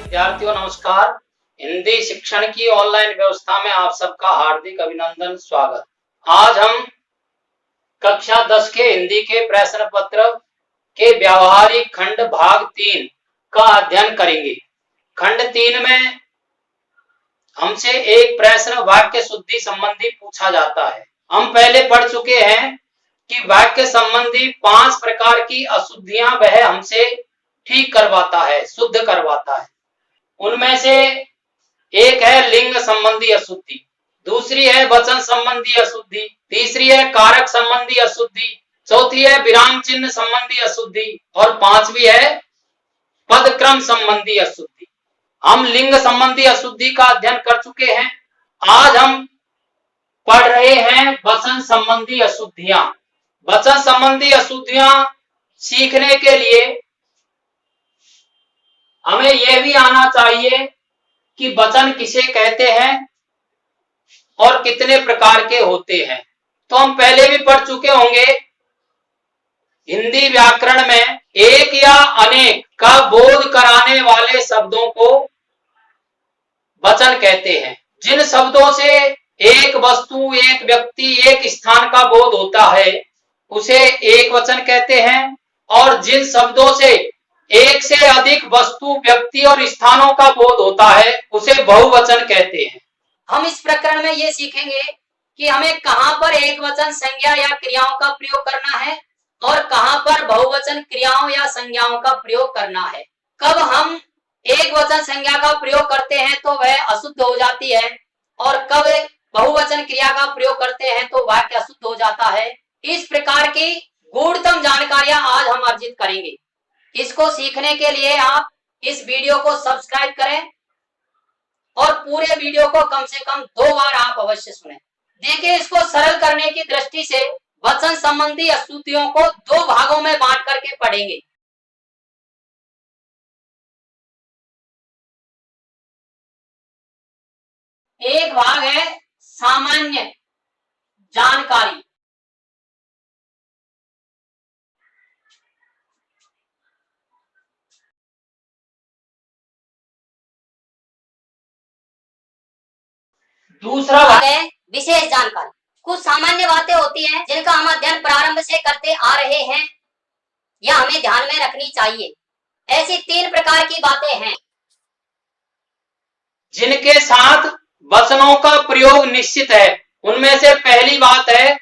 विद्यार्थियों नमस्कार। हिंदी शिक्षण की ऑनलाइन व्यवस्था में आप सबका हार्दिक अभिनंदन स्वागत। आज हम कक्षा 10 के हिंदी के प्रश्न पत्र के व्यावहारिक खंड भाग 3 का अध्ययन करेंगे। खंड 3 में हमसे एक प्रश्न वाक्य शुद्धि संबंधी पूछा जाता है। हम पहले पढ़ चुके हैं कि वाक्य संबंधी 5 प्रकार की अशुद्धियां वह हमसे ठीक करवाता है, शुद्ध करवाता है। उनमें से एक है लिंग संबंधी अशुद्धि, दूसरी है वचन संबंधी अशुद्धि, तीसरी है कारक संबंधी अशुद्धि, चौथी है विराम चिन्ह संबंधी अशुद्धि और पांचवी है पदक्रम संबंधी अशुद्धि। हम लिंग संबंधी अशुद्धि का अध्ययन कर चुके हैं। आज हम पढ़ रहे हैं वचन संबंधी अशुद्धियां। वचन संबंधी अशुद्धियां सीखने के लिए हमें यह भी आना चाहिए कि वचन किसे कहते हैं और कितने प्रकार के होते हैं। तो हम पहले भी पढ़ चुके होंगे, हिंदी व्याकरण में एक या अनेक का बोध कराने वाले शब्दों को वचन कहते हैं। जिन शब्दों से एक वस्तु, एक व्यक्ति, एक स्थान का बोध होता है उसे एक वचन कहते हैं, और जिन शब्दों से एक से अधिक वस्तु, व्यक्ति और स्थानों का बोध होता है उसे बहुवचन कहते हैं। हम इस प्रकरण में ये सीखेंगे कि हमें कहां पर एक वचन संज्ञा या क्रियाओं का प्रयोग करना है और कहां पर बहुवचन क्रियाओं या संज्ञाओं का प्रयोग करना है। कब हम एक वचन संज्ञा का प्रयोग करते हैं तो वह अशुद्ध हो जाती है, और कब बहुवचन क्रिया का प्रयोग करते हैं तो वाक्य अशुद्ध हो जाता है। इस प्रकार की गूढ़तम जानकारियां आज हम अर्जित करेंगे। इसको सीखने के लिए आप इस वीडियो को सब्सक्राइब करें और पूरे वीडियो को कम से कम 2 बार आप अवश्य सुनें। देखिए, इसको सरल करने की दृष्टि से वचन संबंधी अशुद्धियों को 2 भागों में बांट करके पढ़ेंगे। एक भाग है सामान्य जानकारी। दूसरा भाग है विशेष जानकारी। कुछ सामान्य बातें होती हैं जिनका हम अध्ययन प्रारंभ से करते आ रहे हैं या हमें ध्यान में रखनी चाहिए। ऐसी 3 प्रकार की बातें हैं जिनके साथ वचनों का प्रयोग निश्चित है। उनमें से पहली बात है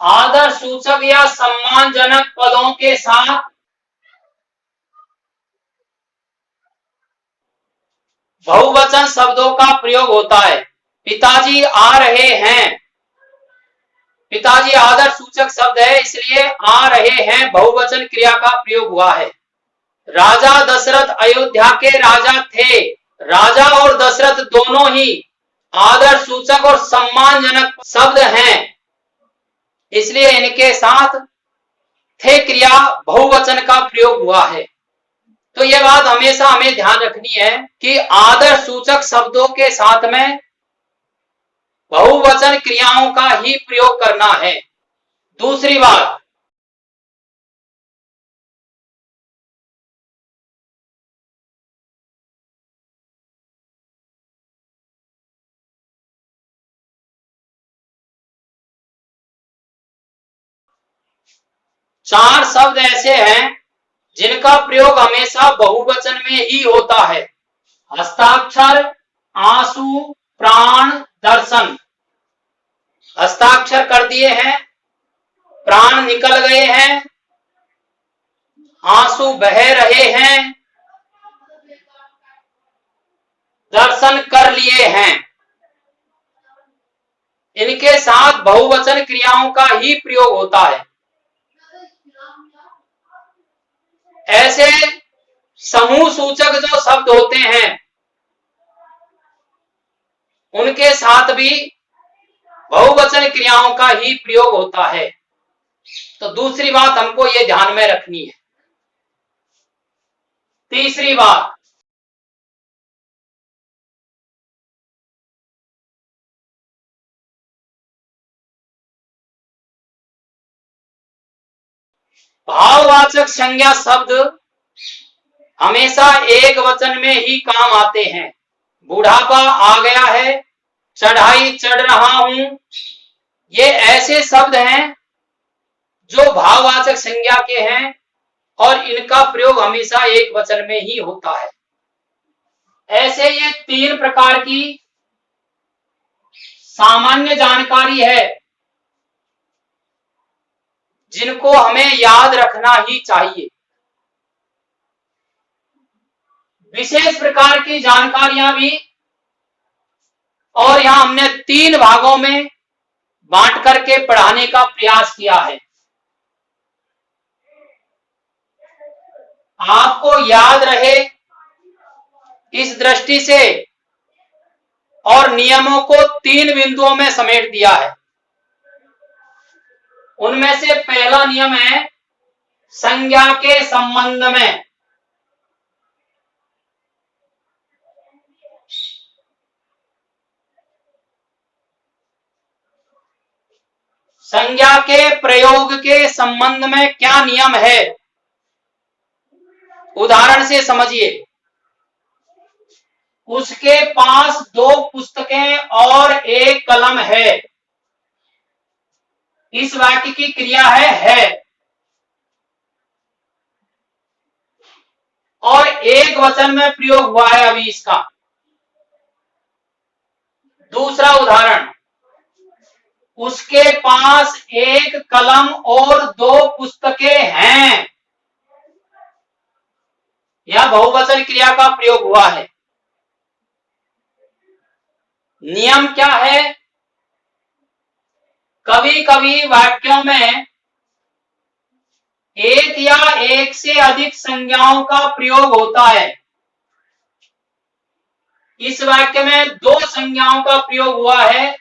आदर सूचक या सम्मानजनक पदों के साथ बहुवचन शब्दों का प्रयोग होता है। पिताजी आ रहे हैं, पिताजी आदर सूचक शब्द है, इसलिए आ रहे हैं बहुवचन क्रिया का प्रयोग हुआ है। राजा दशरथ अयोध्या के राजा थे। राजा और दशरथ दोनों ही आदर सूचक और सम्मानजनक शब्द हैं, इसलिए इनके साथ थे क्रिया बहुवचन का प्रयोग हुआ है। तो यह बात हमेशा हमें ध्यान रखनी है कि आदर सूचक शब्दों के साथ में बहुवचन क्रियाओं का ही प्रयोग करना है। दूसरी बात, चार शब्द ऐसे हैं जिनका प्रयोग हमेशा बहुवचन में ही होता है। हस्ताक्षर, आंसू, प्राण, दर्शन। हस्ताक्षर कर दिए हैं, प्राण निकल गए हैं, आंसू बह रहे हैं, दर्शन कर लिए हैं। इनके साथ बहुवचन क्रियाओं का ही प्रयोग होता है। ऐसे समूह सूचक जो शब्द होते हैं उनके साथ भी बहुवचन क्रियाओं का ही प्रयोग होता है। तो दूसरी बात हमको ये ध्यान में रखनी है। तीसरी बात, भाववाचक संज्ञा शब्द हमेशा एक वचन में ही काम आते हैं। बुढ़ापा आ गया है, चढ़ाई चढ़ रहा हूं, ये ऐसे शब्द हैं जो भाववाचक संज्ञा के हैं और इनका प्रयोग हमेशा एक वचन में ही होता है। ऐसे ये 3 प्रकार की सामान्य जानकारी है जिनको हमें याद रखना ही चाहिए। विशेष प्रकार की जानकारियां भी, और यहां हमने 3 भागों में बांट करके पढ़ाने का प्रयास किया है। आपको याद रहे इस दृष्टि से और नियमों को 3 बिंदुओं में समेट दिया है। उनमें से पहला नियम है संज्ञा के संबंध में। संज्ञा के प्रयोग के संबंध में क्या नियम है, उदाहरण से समझिए। उसके पास 2 पुस्तकें और 1 कलम है। इस वाक्य की क्रिया है और एक वचन में प्रयोग हुआ है अभी इसका। दूसरा उदाहरण, उसके पास 1 कलम और 2 पुस्तकें हैं। यह बहुवचन क्रिया का प्रयोग हुआ है। नियम क्या है? कभी कभी वाक्यों में एक या एक से अधिक संज्ञाओं का प्रयोग होता है। इस वाक्य में 2 संज्ञाओं का प्रयोग हुआ है,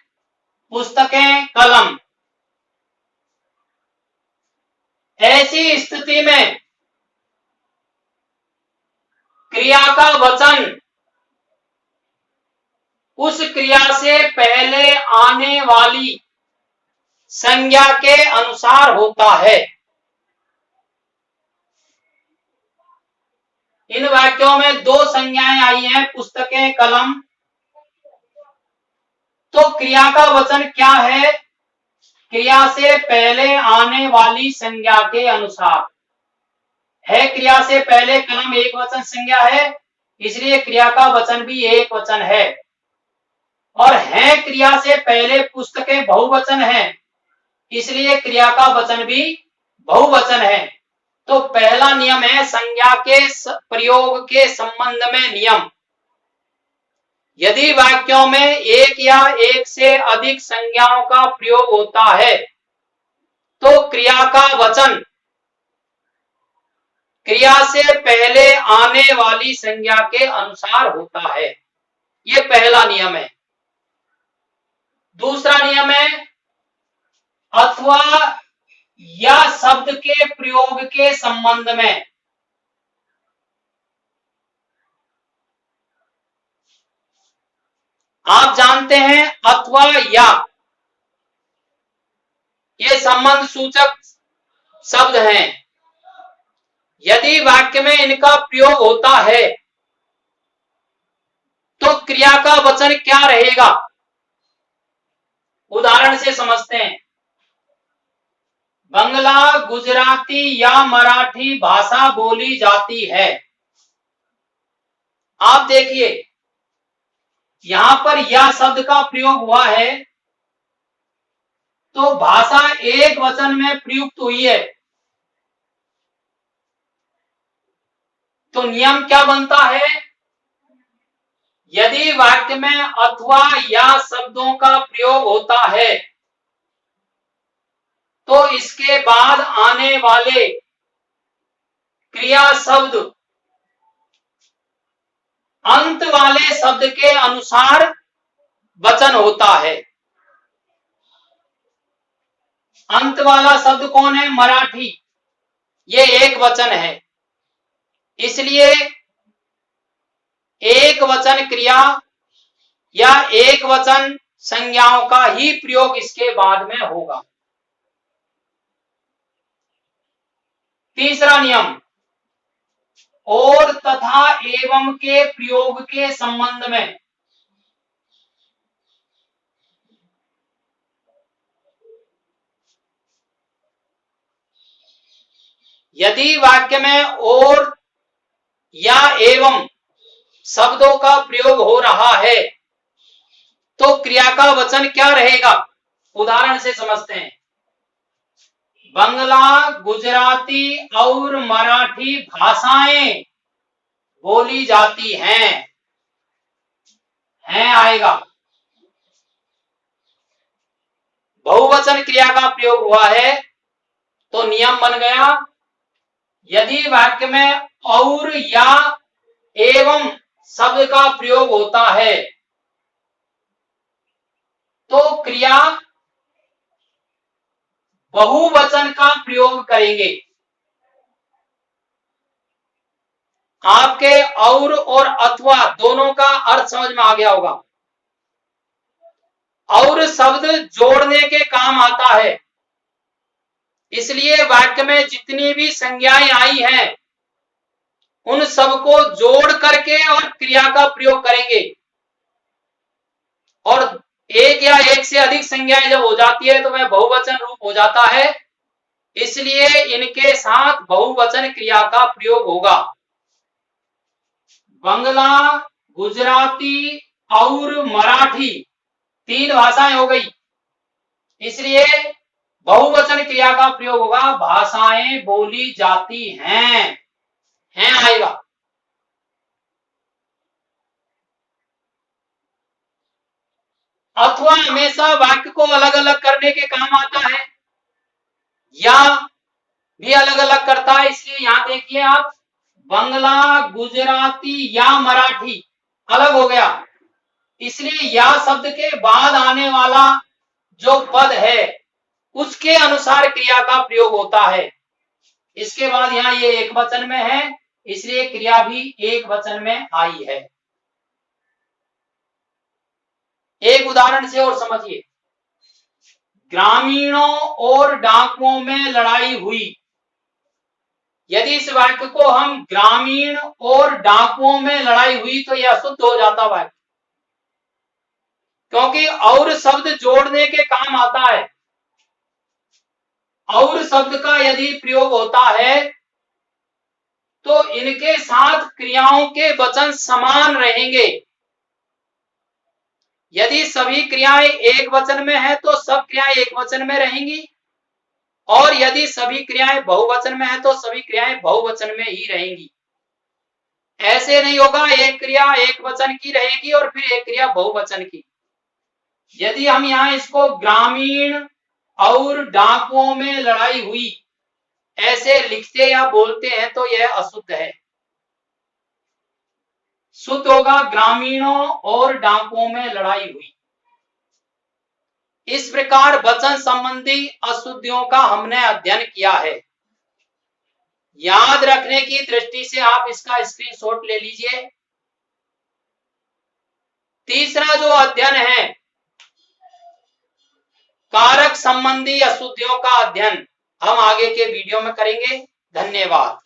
पुस्तकें, कलम। ऐसी स्थिति में क्रिया का वचन उस क्रिया से पहले आने वाली संज्ञा के अनुसार होता है। इन वाक्यों में 2 संज्ञाएं आई हैं, पुस्तकें, कलम। तो क्रिया का वचन क्या है? क्रिया से पहले आने वाली संज्ञा के अनुसार है। क्रिया से पहले कलम एक वचन संज्ञा है, इसलिए क्रिया का वचन भी एक वचन है। और है क्रिया से पहले पुस्तकें बहुवचन है, इसलिए क्रिया का वचन भी बहुवचन है। तो पहला नियम है संज्ञा के प्रयोग के संबंध में नियम। यदि वाक्यों में एक या एक से अधिक संज्ञाओं का प्रयोग होता है तो क्रिया का वचन क्रिया से पहले आने वाली संज्ञा के अनुसार होता है। यह पहला नियम है। दूसरा नियम है अथवा या शब्द के प्रयोग के संबंध में। आप जानते हैं अथवा या ये संबंध सूचक शब्द हैं। यदि वाक्य में इनका प्रयोग होता है तो क्रिया का वचन क्या रहेगा, उदाहरण से समझते हैं। बंगला, गुजराती या मराठी भाषा बोली जाती है। आप देखिए यहां पर या शब्द का प्रयोग हुआ है तो भाषा एक वचन में प्रयुक्त हुई है। तो नियम क्या बनता है? यदि वाक्य में अथवा या शब्दों का प्रयोग होता है तो इसके बाद आने वाले क्रिया शब्द अंत वाले शब्द के अनुसार वचन होता है। अंत वाला शब्द कौन है? मराठी। ये एक वचन है, इसलिए एक वचन क्रिया या एक वचन संज्ञाओं का ही प्रयोग इसके बाद में होगा। तीसरा नियम, और तथा एवं के प्रयोग के संबंध में यदि वाक्य में और या एवं शब्दों का प्रयोग हो रहा है तो क्रिया का वचन क्या रहेगा? उदाहरण से समझते हैं। बंगला, गुजराती और मराठी भाषाएं बोली जाती हैं आएगा। बहुवचन क्रिया का प्रयोग हुआ है तो नियम बन गया, यदि वाक्य में और या एवं शब्द का प्रयोग होता है तो क्रिया बहुवचन का प्रयोग करेंगे। आपके और अथवा दोनों का अर्थ समझ में आ गया होगा। और शब्द जोड़ने के काम आता है, इसलिए वाक्य में जितनी भी संज्ञाएं आई हैं उन सबको जोड़ करके और क्रिया का प्रयोग करेंगे। और एक या एक से अधिक संज्ञाएं जब हो जाती है तो वह बहुवचन रूप हो जाता है, इसलिए इनके साथ बहुवचन क्रिया का प्रयोग होगा। बंगला, गुजराती और मराठी 3 भाषाएं हो गई, इसलिए बहुवचन क्रिया का प्रयोग होगा, भाषाएं बोली जाती हैं आएगा। अथवा हमेशा वाक्य को अलग अलग करने के काम आता है, या भी अलग अलग करता है, इसलिए यहां देखिए आप, बंगला, गुजराती या मराठी अलग हो गया, इसलिए या शब्द के बाद आने वाला जो पद है उसके अनुसार क्रिया का प्रयोग होता है। इसके बाद यहाँ ये एक वचन में है, इसलिए क्रिया भी एक वचन में आई है। एक उदाहरण से और समझिए, ग्रामीणों और डाकुओं में लड़ाई हुई। यदि इस वाक्य को हम ग्रामीण और डाकुओं में लड़ाई हुई तो यह अशुद्ध हो जाता वाक्य, क्योंकि और शब्द जोड़ने के काम आता है। और शब्द का यदि प्रयोग होता है तो इनके साथ क्रियाओं के वचन समान रहेंगे। यदि सभी क्रियाएं एक वचन में है तो सब क्रियाएं एक वचन में रहेंगी, और यदि सभी क्रियाएं बहुवचन में है तो सभी क्रियाएं बहुवचन में ही रहेंगी। ऐसे नहीं होगा एक क्रिया एक वचन की रहेगी और फिर एक क्रिया बहुवचन की। यदि हम यहाँ इसको ग्रामीण और डाकुओं में लड़ाई हुई ऐसे लिखते या बोलते हैं तो यह अशुद्ध है। शुद्ध होगा ग्रामीणों और डाकुओं में लड़ाई हुई। इस प्रकार वचन संबंधी अशुद्धियों का हमने अध्ययन किया है। याद रखने की दृष्टि से आप इसका स्क्रीनशॉट ले लीजिए। तीसरा जो अध्ययन है, कारक संबंधी अशुद्धियों का अध्ययन, हम आगे के वीडियो में करेंगे। धन्यवाद।